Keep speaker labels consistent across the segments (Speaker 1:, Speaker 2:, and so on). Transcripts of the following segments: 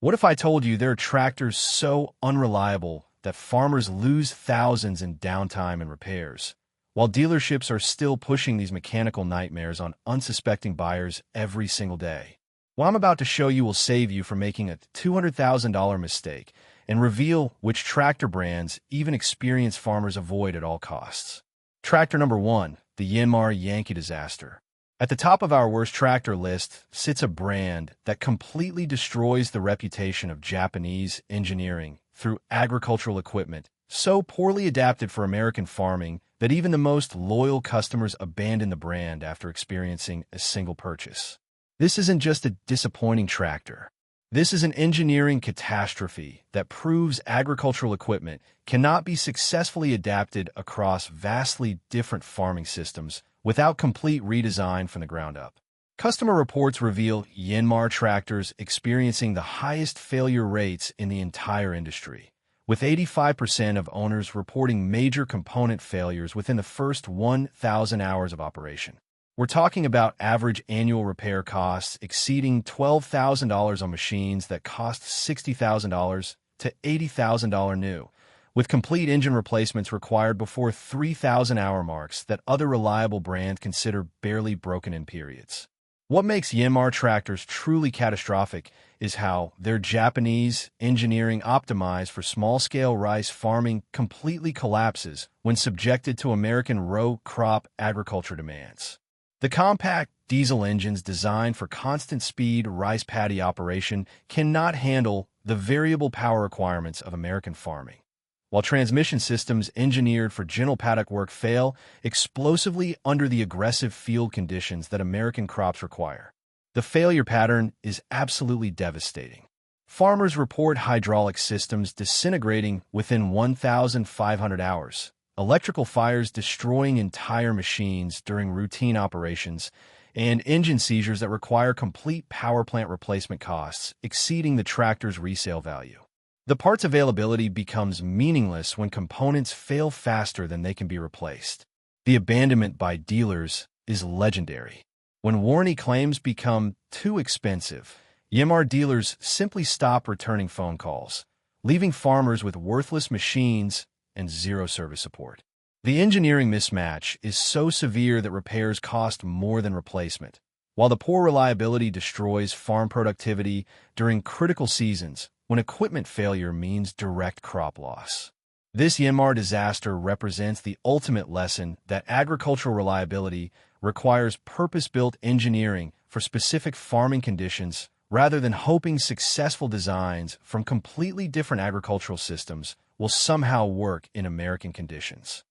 Speaker 1: What if I told you there are tractors so unreliable that farmers lose thousands in downtime and repairs, while dealerships are still pushing these mechanical nightmares on unsuspecting buyers every single day? What I'm about to show you will save you from making a $200,000 mistake and reveal which tractor brands even experienced farmers avoid at all costs. Tractor number 1, the Yanmar Yankee disaster. At the top of our worst tractor list sits a brand that completely destroys the reputation of Japanese engineering through agricultural equipment, so poorly adapted for American farming that even the most loyal customers abandon the brand after experiencing a single purchase. This isn't just a disappointing tractor. This is an engineering catastrophe that proves agricultural equipment cannot be successfully adapted across vastly different farming systems without complete redesign from the ground up. Customer reports reveal Yanmar tractors experiencing the highest failure rates in the entire industry, with 85% of owners reporting major component failures within the first 1,000 hours of operation. We're talking about average annual repair costs exceeding $12,000 on machines that cost $60,000 to $80,000 new, with complete engine replacements required before 3,000-hour marks that other reliable brands consider barely broken-in periods. What makes Yanmar tractors truly catastrophic is how their Japanese engineering optimized for small-scale rice farming completely collapses when subjected to American row crop agriculture demands. The compact diesel engines designed for constant speed rice paddy operation cannot handle the variable power requirements of American farming, while transmission systems engineered for gentle paddock work fail explosively under the aggressive field conditions that American crops require. The failure pattern is absolutely devastating. Farmers report hydraulic systems disintegrating within 1,500 hours, electrical fires destroying entire machines during routine operations, and engine seizures that require complete power plant replacement costs exceeding the tractor's resale value. The parts availability becomes meaningless when components fail faster than they can be replaced. The abandonment by dealers is legendary. When warranty claims become too expensive, Yanmar dealers simply stop returning phone calls, leaving farmers with worthless machines and zero service support. The engineering mismatch is so severe that repairs cost more than replacement, while the poor reliability destroys farm productivity during critical seasons when equipment failure means direct crop loss. This Yanmar disaster represents the ultimate lesson that agricultural reliability requires purpose-built engineering for specific farming conditions rather than hoping successful designs from completely different agricultural systems will somehow work in American conditions.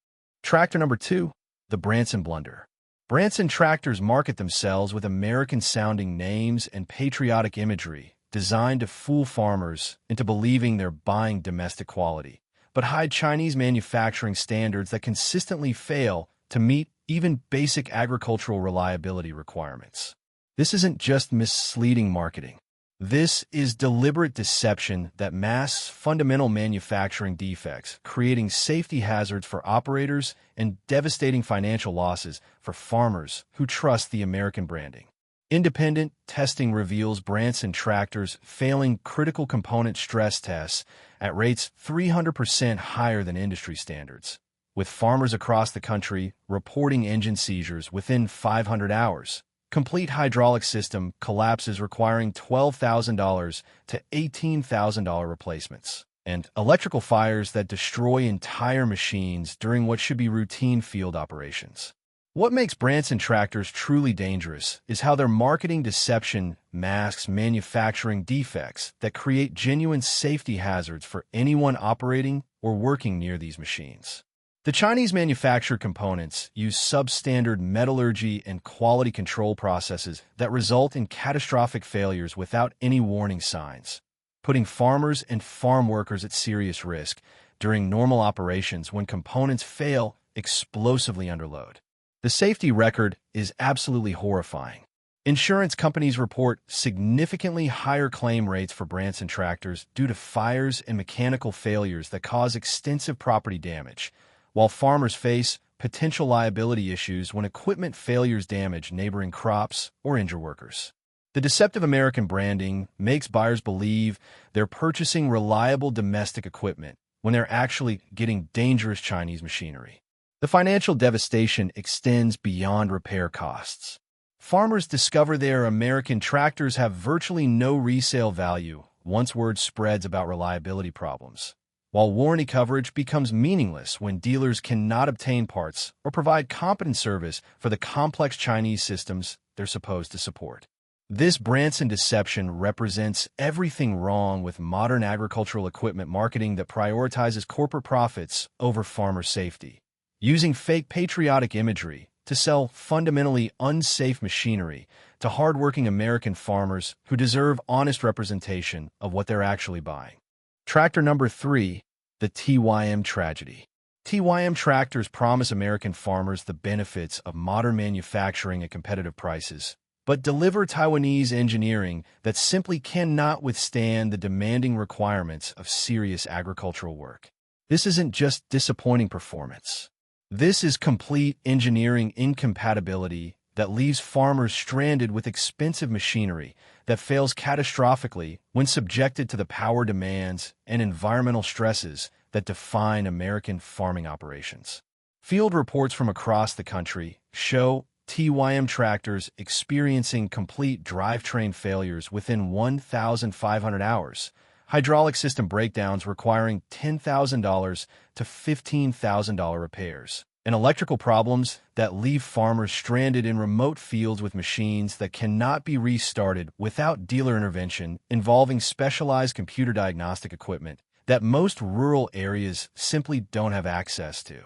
Speaker 1: Tractor number 2, the Branson blunder. Branson tractors market themselves with American-sounding names and patriotic imagery designed to fool farmers into believing they're buying domestic quality, but hide Chinese manufacturing standards that consistently fail to meet even basic agricultural reliability requirements. This isn't just misleading marketing. This is deliberate deception that masks fundamental manufacturing defects, creating safety hazards for operators and devastating financial losses for farmers who trust the American branding. Independent testing reveals Branson tractors failing critical component stress tests at rates 300% higher than industry standards, with farmers across the country reporting engine seizures within 500 hours. Complete hydraulic system collapses requiring $12,000 to $18,000 replacements, and electrical fires that destroy entire machines during what should be routine field operations. What makes Branson tractors truly dangerous is how their marketing deception masks manufacturing defects that create genuine safety hazards for anyone operating or working near these machines. The Chinese manufactured components use substandard metallurgy and quality control processes that result in catastrophic failures without any warning signs, putting farmers and farm workers at serious risk during normal operations when components fail explosively under load. The safety record is absolutely horrifying. Insurance companies report significantly higher claim rates for Branson tractors due to fires and mechanical failures that cause extensive property damage, while farmers face potential liability issues when equipment failures damage neighboring crops or injure workers. The deceptive American branding makes buyers believe they're purchasing reliable domestic equipment when they're actually getting dangerous Chinese machinery. The financial devastation extends beyond repair costs. Farmers discover their American tractors have virtually no resale value once word spreads about reliability problems, while warranty coverage becomes meaningless when dealers cannot obtain parts or provide competent service for the complex Chinese systems they're supposed to support. This Branson deception represents everything wrong with modern agricultural equipment marketing that prioritizes corporate profits over farmer safety. Using fake patriotic imagery to sell fundamentally unsafe machinery to hardworking American farmers who deserve honest representation of what they're actually buying. Tractor number 3, the TYM tragedy. TYM tractors promise American farmers the benefits of modern manufacturing at competitive prices, but deliver Taiwanese engineering that simply cannot withstand the demanding requirements of serious agricultural work. This isn't just disappointing performance. This is complete engineering incompatibility that leaves farmers stranded with expensive machinery that fails catastrophically when subjected to the power demands and environmental stresses that define American farming operations. Field reports from across the country show TYM tractors experiencing complete drivetrain failures within 1,500 hours, hydraulic system breakdowns requiring $10,000 to $15,000 repairs, and electrical problems that leave farmers stranded in remote fields with machines that cannot be restarted without dealer intervention involving specialized computer diagnostic equipment that most rural areas simply don't have access to.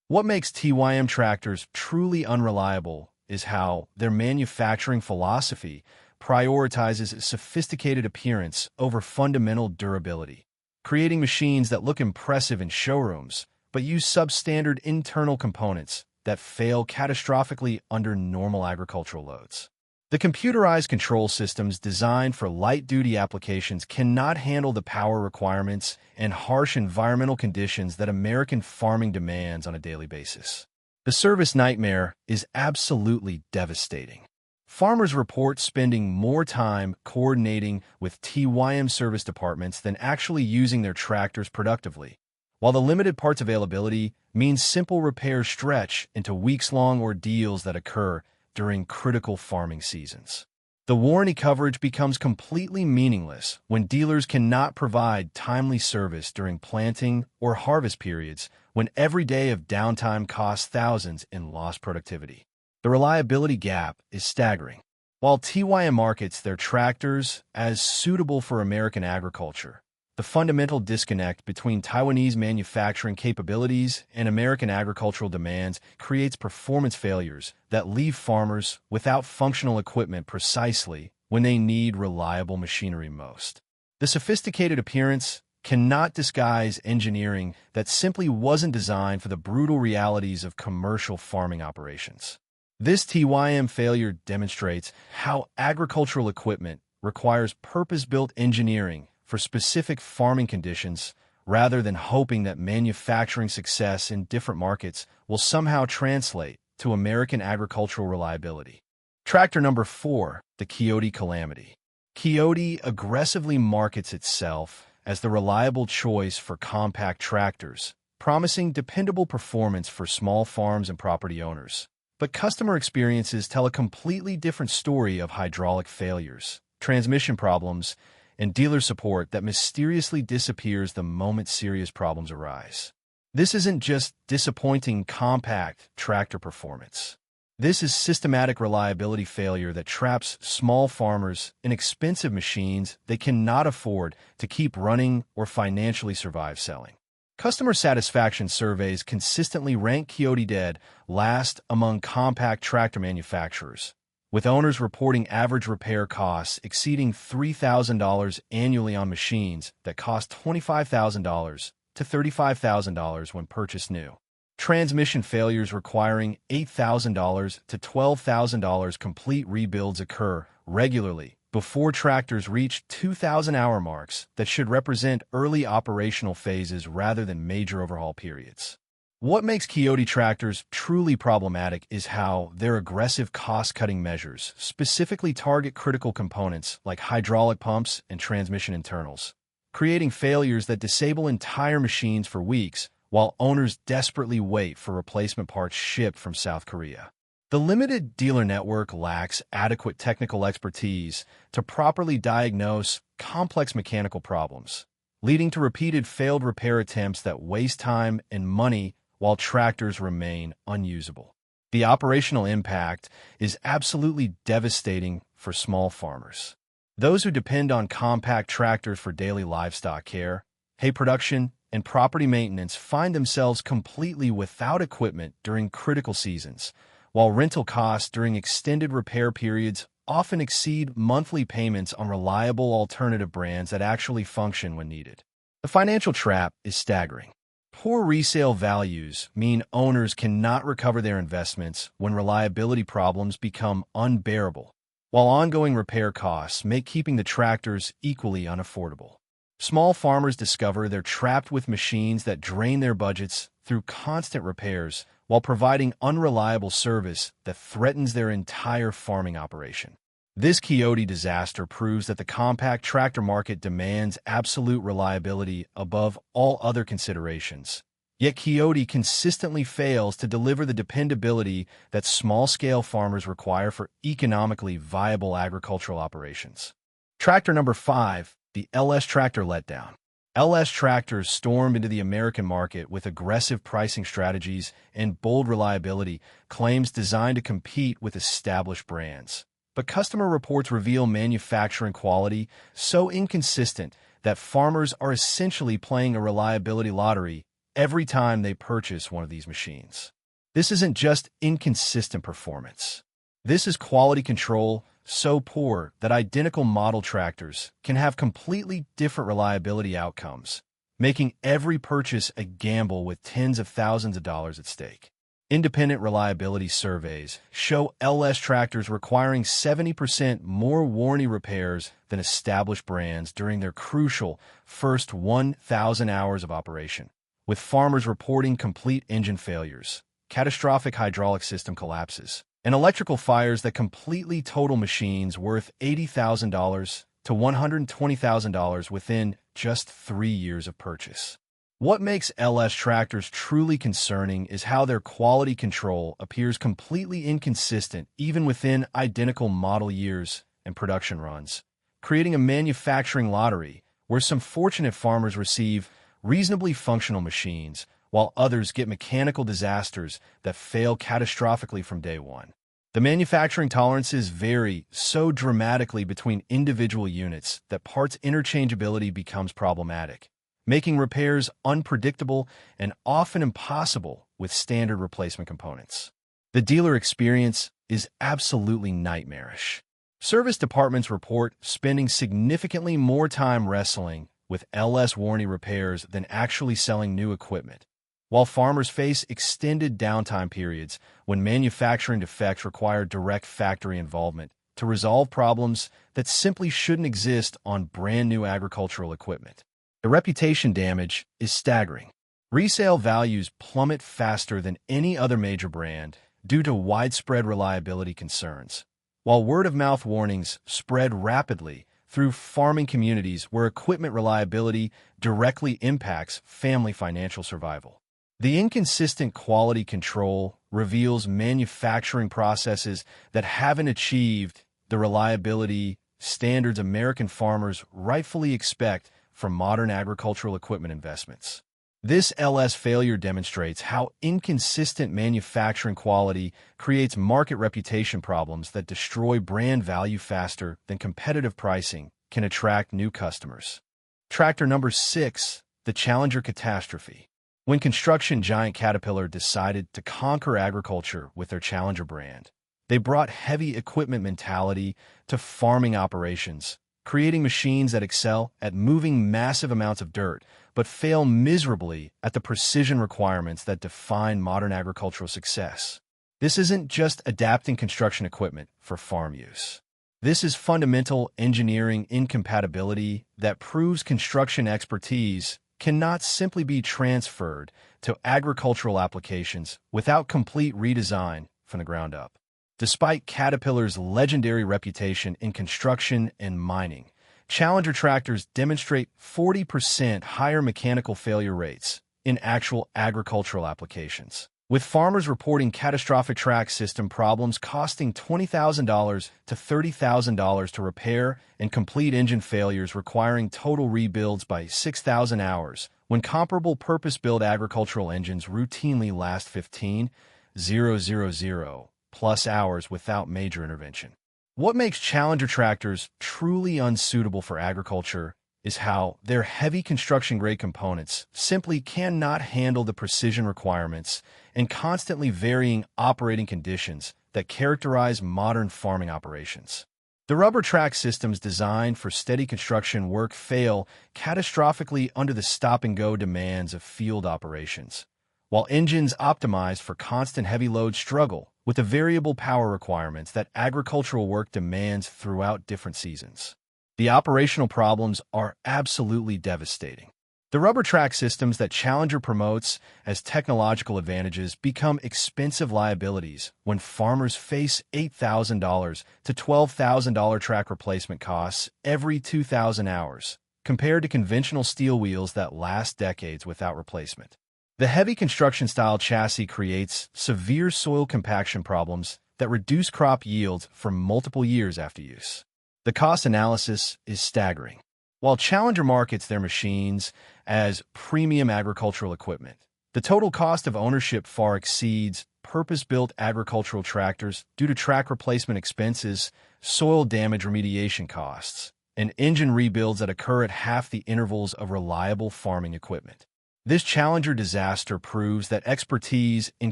Speaker 1: What makes TYM tractors truly unreliable is how their manufacturing philosophy prioritizes sophisticated appearance over fundamental durability, creating machines that look impressive in showrooms but use substandard internal components that fail catastrophically under normal agricultural loads. The computerized control systems designed for light-duty applications cannot handle the power requirements and harsh environmental conditions that American farming demands on a daily basis. The service nightmare is absolutely devastating. Farmers report spending more time coordinating with TYM service departments than actually using their tractors productively, while the limited parts availability means simple repairs stretch into weeks-long ordeals that occur during critical farming seasons. The warranty coverage becomes completely meaningless when dealers cannot provide timely service during planting or harvest periods when every day of downtime costs thousands in lost productivity. The reliability gap is staggering. While TYM markets their tractors as suitable for American agriculture, the fundamental disconnect between Taiwanese manufacturing capabilities and American agricultural demands creates performance failures that leave farmers without functional equipment precisely when they need reliable machinery most. The sophisticated appearance cannot disguise engineering that simply wasn't designed for the brutal realities of commercial farming operations. This TYM failure demonstrates how agricultural equipment requires purpose-built engineering for specific farming conditions rather than hoping that manufacturing success in different markets will somehow translate to American agricultural reliability. Tractor number 4, the Kioti calamity. Kioti aggressively markets itself as the reliable choice for compact tractors, promising dependable performance for small farms and property owners. But customer experiences tell a completely different story of hydraulic failures, transmission problems, and dealer support that mysteriously disappears the moment serious problems arise. This isn't just disappointing compact tractor performance. This is systematic reliability failure that traps small farmers in expensive machines they cannot afford to keep running or financially survive selling. Customer satisfaction surveys consistently rank Kioti dead last among compact tractor manufacturers, with owners reporting average repair costs exceeding $3,000 annually on machines that cost $25,000 to $35,000 when purchased new. Transmission failures requiring $8,000 to $12,000 complete rebuilds occur regularly before tractors reach 2,000-hour marks that should represent early operational phases rather than major overhaul periods. What makes Coyote tractors truly problematic is how their aggressive cost-cutting measures specifically target critical components like hydraulic pumps and transmission internals, creating failures that disable entire machines for weeks while owners desperately wait for replacement parts shipped from South Korea. The limited dealer network lacks adequate technical expertise to properly diagnose complex mechanical problems, leading to repeated failed repair attempts that waste time and money while tractors remain unusable. The operational impact is absolutely devastating for small farmers. Those who depend on compact tractors for daily livestock care, hay production, and property maintenance find themselves completely without equipment during critical seasons, while rental costs during extended repair periods often exceed monthly payments on reliable alternative brands that actually function when needed. The financial trap is staggering. Poor resale values mean owners cannot recover their investments when reliability problems become unbearable, while ongoing repair costs make keeping the tractors equally unaffordable. Small farmers discover they're trapped with machines that drain their budgets through constant repairs while providing unreliable service that threatens their entire farming operation. This Coyote disaster proves that the compact tractor market demands absolute reliability above all other considerations. Yet Coyote consistently fails to deliver the dependability that small-scale farmers require for economically viable agricultural operations. Tractor number 5, the LS tractor letdown. LS tractors storm into the American market with aggressive pricing strategies and bold reliability claims designed to compete with established brands. But customer reports reveal manufacturing quality so inconsistent that farmers are essentially playing a reliability lottery every time they purchase one of these machines. This isn't just inconsistent performance. This is quality control so poor that identical model tractors can have completely different reliability outcomes, making every purchase a gamble with tens of thousands of dollars at stake. Independent reliability surveys show LS tractors requiring 70% more warranty repairs than established brands during their crucial first 1,000 hours of operation, with farmers reporting complete engine failures, catastrophic hydraulic system collapses, and electrical fires that completely total machines worth $80,000 to $120,000 within just 3 years of purchase. What makes LS tractors truly concerning is how their quality control appears completely inconsistent even within identical model years and production runs, creating a manufacturing lottery where some fortunate farmers receive reasonably functional machines while others get mechanical disasters that fail catastrophically from day one. The manufacturing tolerances vary so dramatically between individual units that parts interchangeability becomes problematic, making repairs unpredictable and often impossible with standard replacement components. The dealer experience is absolutely nightmarish. Service departments report spending significantly more time wrestling with LS warranty repairs than actually selling new equipment, while farmers face extended downtime periods when manufacturing defects require direct factory involvement to resolve problems that simply shouldn't exist on brand new agricultural equipment. The reputation damage is staggering. Resale values plummet faster than any other major brand due to widespread reliability concerns, while word-of-mouth warnings spread rapidly through farming communities where equipment reliability directly impacts family financial survival. The inconsistent quality control reveals manufacturing processes that haven't achieved the reliability standards American farmers rightfully expect from modern agricultural equipment investments. This LS failure demonstrates how inconsistent manufacturing quality creates market reputation problems that destroy brand value faster than competitive pricing can attract new customers. Tractor number 6, the Challenger catastrophe. When construction giant Caterpillar decided to conquer agriculture with their Challenger brand, they brought heavy equipment mentality to farming operations, creating machines that excel at moving massive amounts of dirt but fail miserably at the precision requirements that define modern agricultural success. This isn't just adapting construction equipment for farm use. This is fundamental engineering incompatibility that proves construction expertise cannot simply be transferred to agricultural applications without complete redesign from the ground up. Despite Caterpillar's legendary reputation in construction and mining, Challenger tractors demonstrate 40% higher mechanical failure rates in actual agricultural applications, with farmers reporting catastrophic track system problems costing $20,000 to $30,000 to repair and complete engine failures requiring total rebuilds by 6,000 hours, when comparable purpose-built agricultural engines routinely last 15,000 plus hours without major intervention. What makes Challenger tractors truly unsuitable for agriculture is how their heavy construction-grade components simply cannot handle the precision requirements and constantly varying operating conditions that characterize modern farming operations. The rubber track systems designed for steady construction work fail catastrophically under the stop-and-go demands of field operations, while engines optimized for constant heavy load struggle with the variable power requirements that agricultural work demands throughout different seasons. The operational problems are absolutely devastating. The rubber track systems that Challenger promotes as technological advantages become expensive liabilities when farmers face $8,000 to $12,000 track replacement costs every 2,000 hours, compared to conventional steel wheels that last decades without replacement. The heavy construction-style chassis creates severe soil compaction problems that reduce crop yield for multiple years after use. The cost analysis is staggering. While Challenger markets their machines as premium agricultural equipment, the total cost of ownership far exceeds purpose-built agricultural tractors due to track replacement expenses, soil damage remediation costs, and engine rebuilds that occur at half the intervals of reliable farming equipment. This Challenger disaster proves that expertise in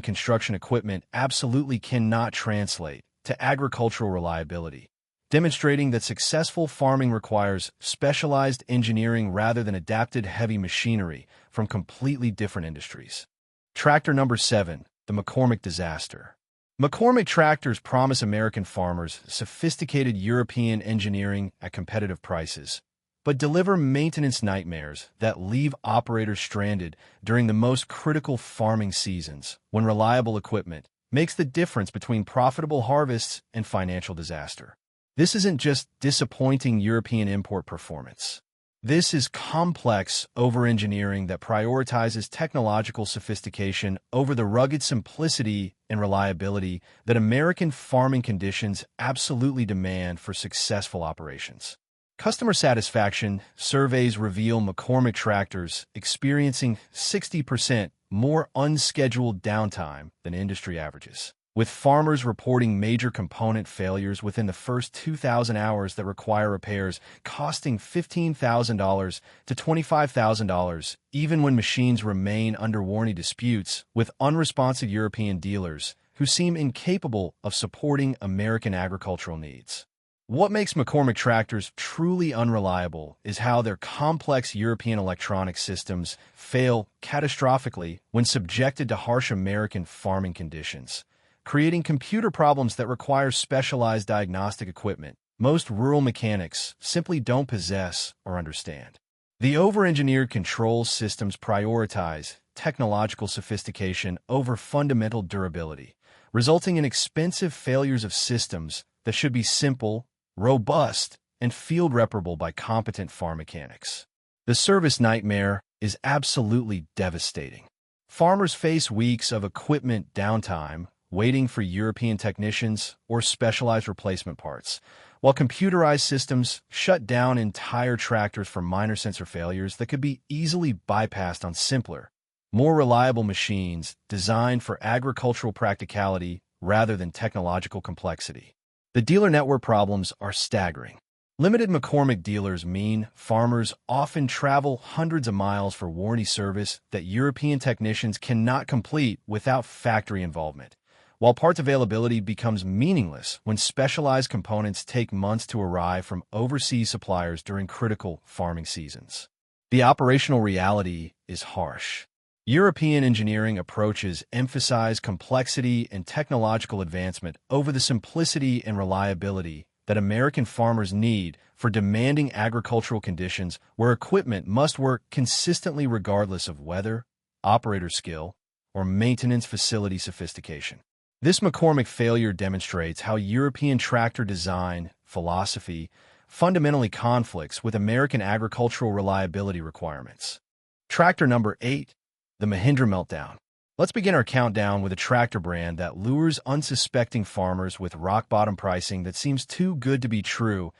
Speaker 1: construction equipment absolutely cannot translate to agricultural reliability, demonstrating that successful farming requires specialized engineering rather than adapted heavy machinery from completely different industries. Tractor number 7, the McCormick disaster. McCormick tractors promise American farmers sophisticated European engineering at competitive prices, but deliver maintenance nightmares that leave operators stranded during the most critical farming seasons, when reliable equipment makes the difference between profitable harvests and financial disaster. This isn't just disappointing European import performance. This is complex over-engineering that prioritizes technological sophistication over the rugged simplicity and reliability that American farming conditions absolutely demand for successful operations. Customer satisfaction surveys reveal McCormick tractors experiencing 60% more unscheduled downtime than industry averages, with farmers reporting major component failures within the first 2,000 hours that require repairs costing $15,000 to $25,000, even when machines remain under warranty disputes with unresponsive European dealers who seem incapable of supporting American agricultural needs. What makes McCormick tractors truly unreliable is how their complex European electronic systems fail catastrophically when subjected to harsh American farming conditions, creating computer problems that require specialized diagnostic equipment most rural mechanics simply don't possess or understand. The over-engineered control systems prioritize technological sophistication over fundamental durability, resulting in expensive failures of systems that should be simple, robust, and field reparable by competent farm mechanics. The service nightmare is absolutely devastating. Farmers face weeks of equipment downtime, waiting for European technicians or specialized replacement parts, while computerized systems shut down entire tractors for minor sensor failures that could be easily bypassed on simpler, more reliable machines designed for agricultural practicality rather than technological complexity. The dealer network problems are staggering. Limited McCormick dealers mean farmers often travel hundreds of miles for warranty service that European technicians cannot complete without factory involvement, while parts availability becomes meaningless when specialized components take months to arrive from overseas suppliers during critical farming seasons. The operational reality is harsh. European engineering approaches emphasize complexity and technological advancement over the simplicity and reliability that American farmers need for demanding agricultural conditions where equipment must work consistently regardless of weather, operator skill, or maintenance facility sophistication. This McCormick failure demonstrates how European tractor design philosophy fundamentally conflicts with American agricultural reliability requirements. Tractor number 8, the Mahindra meltdown. Let's begin our countdown with a tractor brand that lures unsuspecting farmers with rock-bottom pricing that seems too good to be true,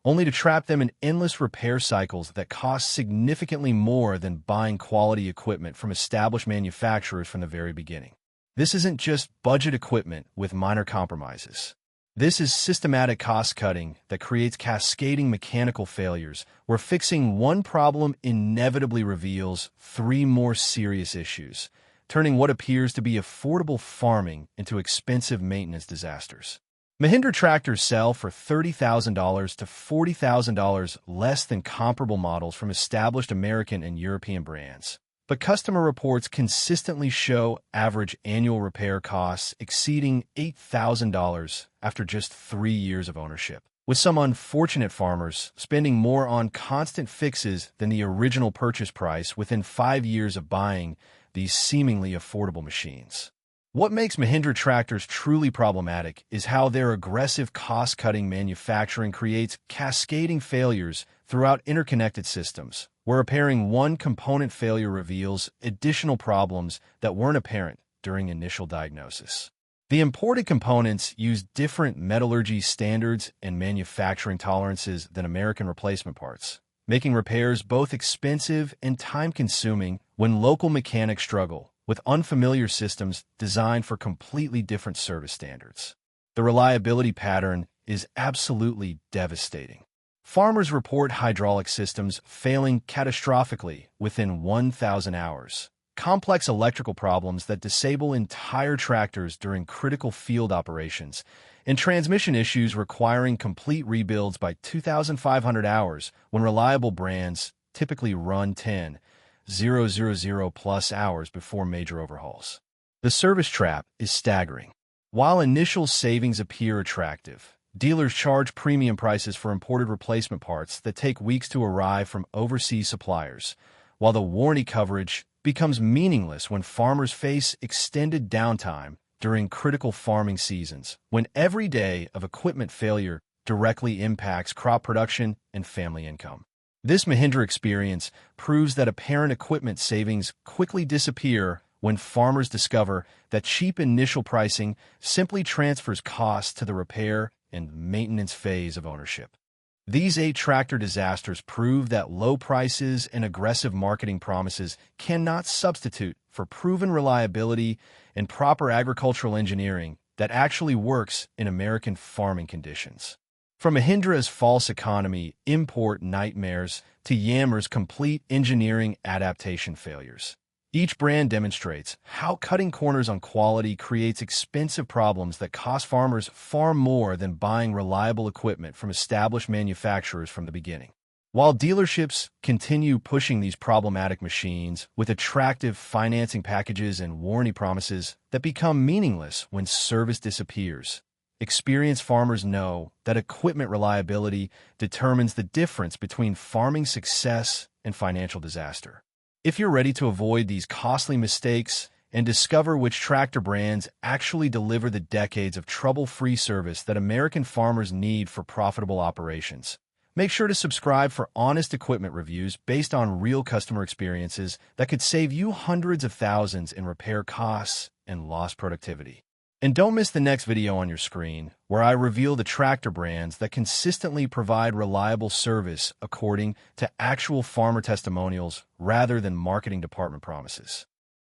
Speaker 1: only to trap them in endless repair cycles that cost significantly more than buying quality equipment from established manufacturers from the very beginning. This isn't just budget equipment with minor compromises. This is systematic cost-cutting that creates cascading mechanical failures, where fixing one problem inevitably reveals 3 more serious issues, turning what appears to be affordable farming into expensive maintenance disasters. Mahindra tractors sell for $30,000 to $40,000 less than comparable models from established American and European brands. But customer reports consistently show average annual repair costs exceeding $8,000 after just 3 years of ownership, with some unfortunate farmers spending more on constant fixes than the original purchase price within 5 years of buying these seemingly affordable machines. What makes Mahindra tractors truly problematic is how their aggressive cost-cutting manufacturing creates cascading failures throughout interconnected systems, where repairing one component failure reveals additional problems that weren't apparent during initial diagnosis. The imported components use different metallurgy standards and manufacturing tolerances than American replacement parts, making repairs both expensive and time-consuming when local mechanics struggle with unfamiliar systems designed for completely different service standards. The reliability pattern is absolutely devastating. Farmers report hydraulic systems failing catastrophically within 1,000 hours, complex electrical problems that disable entire tractors during critical field operations, and transmission issues requiring complete rebuilds by 2,500 hours when reliable brands typically run 10,000 plus hours before major overhauls. The service trap is staggering. While initial savings appear attractive, dealers charge premium prices for imported replacement parts that take weeks to arrive from overseas suppliers, while the warranty coverage becomes meaningless when farmers face extended downtime during critical farming seasons, when every day of equipment failure directly impacts crop production and family income. This Mahindra experience proves that apparent equipment savings quickly disappear when farmers discover that cheap initial pricing simply transfers costs to the repair and maintenance phase of ownership. These 8 tractor disasters prove that low prices and aggressive marketing promises cannot substitute for proven reliability and proper agricultural engineering that actually works in American farming conditions. From Mahindra's false economy import nightmares to Yammer's complete engineering adaptation failures, each brand demonstrates how cutting corners on quality creates expensive problems that cost farmers far more than buying reliable equipment from established manufacturers from the beginning. While dealerships continue pushing these problematic machines with attractive financing packages and warranty promises that become meaningless when service disappears, experienced farmers know that equipment reliability determines the difference between farming success and financial disaster. If you're ready to avoid these costly mistakes and discover which tractor brands actually deliver the decades of trouble-free service that American farmers need for profitable operations, make sure to subscribe for honest equipment reviews based on real customer experiences that could save you hundreds of thousands in repair costs and lost productivity. And don't miss the next video on your screen, where I reveal the tractor brands that consistently provide reliable service according to actual farmer testimonials rather than marketing department promises.